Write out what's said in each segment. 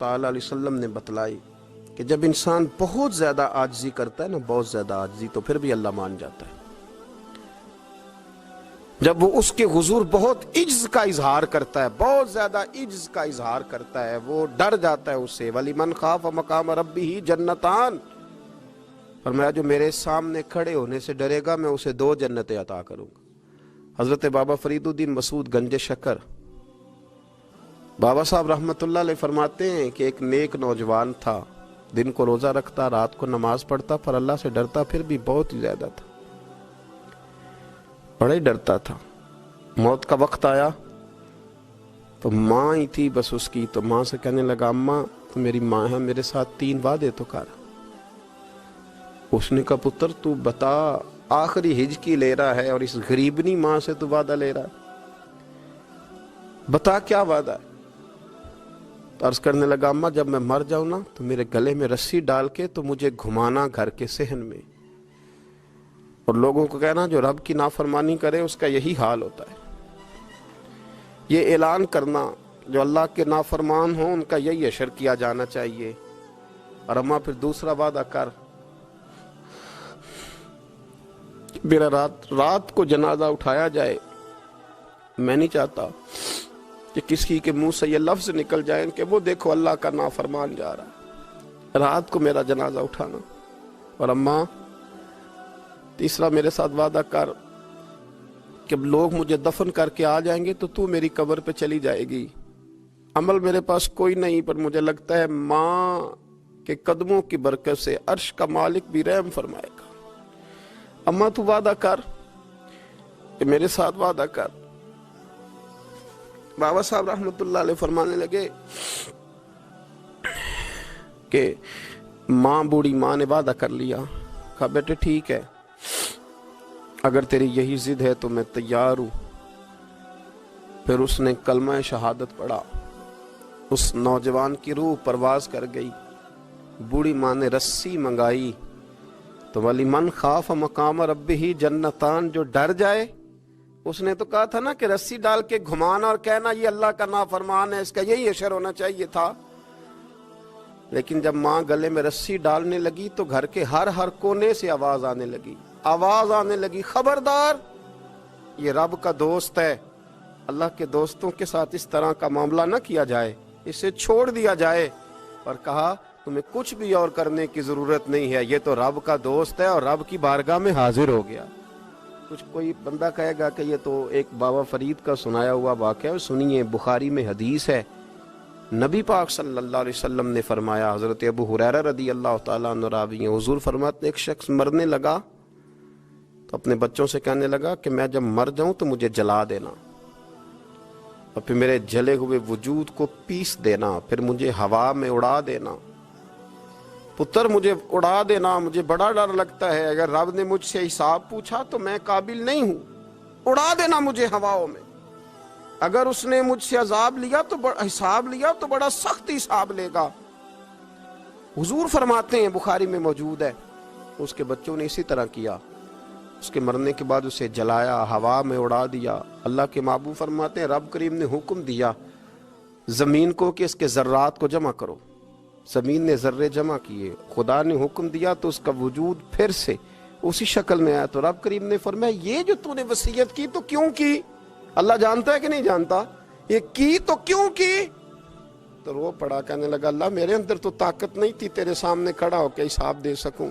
تعالی علیہ وسلم نے بتلائی کہ جب انسان بہت زیادہ عاجزی کرتا ہے نا، بہت زیادہ عاجزی، تو پھر بھی اللہ مان جاتا ہے۔ جب وہ اس کے حضور بہت عجز کا اظہار کرتا ہے، بہت زیادہ عجز کا اظہار کرتا ہے، وہ ڈر جاتا ہے اس سے۔ وَلِمَنْ خَافَ مَقَامَ رَبِّهِ جَنَّتَانِ، فرمایا جو میرے سامنے کھڑے ہونے سے ڈرے گا میں اسے 2 جنتیں عطا کروں گا۔ حضرت بابا فرید الدین مسعود گنج شکر بابا صاحب رحمۃ اللہ علیہ فرماتے ہیں کہ ایک نیک نوجوان تھا، دن کو روزہ رکھتا، رات کو نماز پڑھتا، پر اللہ سے ڈرتا پھر بھی بہت ہی زیادہ تھا، بڑا ہی ڈرتا تھا۔ موت کا وقت آیا تو ماں ہی تھی بس اس کی، تو ماں سے کہنے لگا اماں تو میری ماں ہے، میرے ساتھ 3 وعدے تو کر۔ اس نے کہا پتر تو بتا، آخری ہج کی لے رہا ہے اور اس غریبنی ماں سے تو وعدہ لے رہا ہے، بتا کیا وعدہ ہے؟ تو عرض کرنے لگا اماں جب میں مر جاؤں نا تو میرے گلے میں رسی ڈال کے تو مجھے گھمانا گھر کے صحن میں، اور لوگوں کو کہنا جو رب کی نافرمانی کرے اس کا یہی حال ہوتا ہے۔ یہ اعلان کرنا جو اللہ کے نافرمان ہوں ان کا یہی اشر کیا جانا چاہیے۔ اور اماں پھر دوسرا وعدہ کر، میرا رات کو جنازہ اٹھایا جائے، میں نہیں چاہتا کہ کسی کے منہ سے یہ لفظ نکل جائیں کہ وہ دیکھو اللہ کا نافرمان جا رہا ہے، رات کو میرا جنازہ اٹھانا۔ اور اماں تیسرا میرے ساتھ وعدہ کر کہ لوگ مجھے دفن کر کے آ جائیں گے تو میری قبر پہ چلی جائے گی، عمل میرے پاس کوئی نہیں، پر مجھے لگتا ہے ماں کے قدموں کی برکت سے عرش کا مالک بھی رحم فرمائے گا۔ اماں تو وعدہ کر کہ میرے ساتھ وعدہ کر۔ بابا صاحب رحمۃ اللہ علیہ فرمانے لگے کہ ماں بوڑھی ماں نے وعدہ کر لیا، کہا بیٹے ٹھیک ہے، اگر تیری یہی ضد ہے تو میں تیار ہوں۔ پھر اس نے کلمہ شہادت پڑھا، اس نوجوان کی روح پرواز کر گئی، بوڑھی ماں نے رسی منگائی تو وَلِمَنْ خَافَ مَقَامَ رَبِّهِ جَنَّتَانِ، جو ڈر جائے، اس نے تو کہا تھا نا کہ رسی ڈال کے گھمانا اور کہنا یہ اللہ کا نافرمان ہے، اس کا یہی اشر ہونا چاہیے تھا۔ لیکن جب ماں گلے میں رسی ڈالنے لگی تو گھر کے ہر کونے سے آواز آنے لگی، خبردار یہ رب کا دوست ہے، اللہ کے دوستوں کے ساتھ اس طرح کا معاملہ نہ کیا جائے، اسے چھوڑ دیا جائے۔ اور کہا تمہیں کچھ بھی اور کرنے کی ضرورت نہیں ہے، یہ تو رب کا دوست ہے اور رب کی بارگاہ میں حاضر ہو گیا۔ کچھ کوئی بندہ کہے گا کہ یہ تو ایک بابا فرید کا سنایا ہوا واقعہ ہے، سنیے بخاری میں حدیث ہے، نبی پاک صلی اللہ علیہ وسلم نے فرمایا، حضرت ابو ہریرہ رضی اللہ تعالیٰ عنہ راوی ہیں، حضور فرماتے ایک شخص مرنے لگا تو اپنے بچوں سے کہنے لگا کہ میں جب مر جاؤں تو مجھے جلا دینا، اور پھر میرے جلے ہوئے وجود کو پیس دینا، پھر مجھے ہوا میں اڑا دینا، پتر مجھے اڑا دینا، مجھے بڑا ڈر لگتا ہے، اگر رب نے مجھ سے حساب پوچھا تو میں قابل نہیں ہوں، اڑا دینا مجھے ہواؤں میں، اگر اس نے مجھ سے عذاب لیا تو حساب لیا تو بڑا سخت حساب لے گا۔ حضور فرماتے ہیں بخاری میں موجود ہے، اس کے بچوں نے اسی طرح کیا، اس کے مرنے کے بعد اسے جلایا، ہوا میں اڑا دیا۔ اللہ کے محبوب فرماتے ہیں رب کریم نے حکم دیا زمین کو کہ اس کے ذرات کو جمع کرو، زمین نے ذرے جمع کیے، خدا نے حکم دیا تو اس کا وجود پھر سے اسی شکل میں آیا، تو رب کریم نے فرمایا یہ جو تو نے وصیت کی تو کیوں کی؟ اللہ جانتا ہے کہ نہیں جانتا؟ یہ کی تو کیوں کی؟ تو رو پڑا، کہنے لگا اللہ میرے اندر تو طاقت نہیں تھی تیرے سامنے کھڑا ہو کے حساب دے سکوں،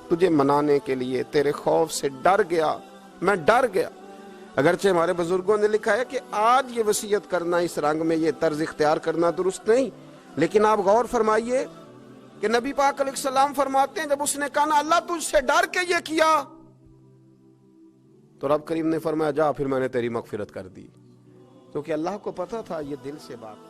تجھے منانے کے لیے تیرے خوف سے ڈر گیا، میں ڈر گیا۔ اگرچہ ہمارے بزرگوں نے لکھا ہے کہ آج یہ وصیت کرنا، اس رنگ میں یہ طرز اختیار کرنا درست نہیں، لیکن آپ غور فرمائیے کہ نبی پاک علیہ السلام فرماتے ہیں جب اس نے کہا نا اللہ تجھ سے ڈر کے یہ کیا، تو رب کریم نے فرمایا جا پھر میں نے تیری مغفرت کر دی، کیونکہ اللہ کو پتا تھا یہ دل سے بات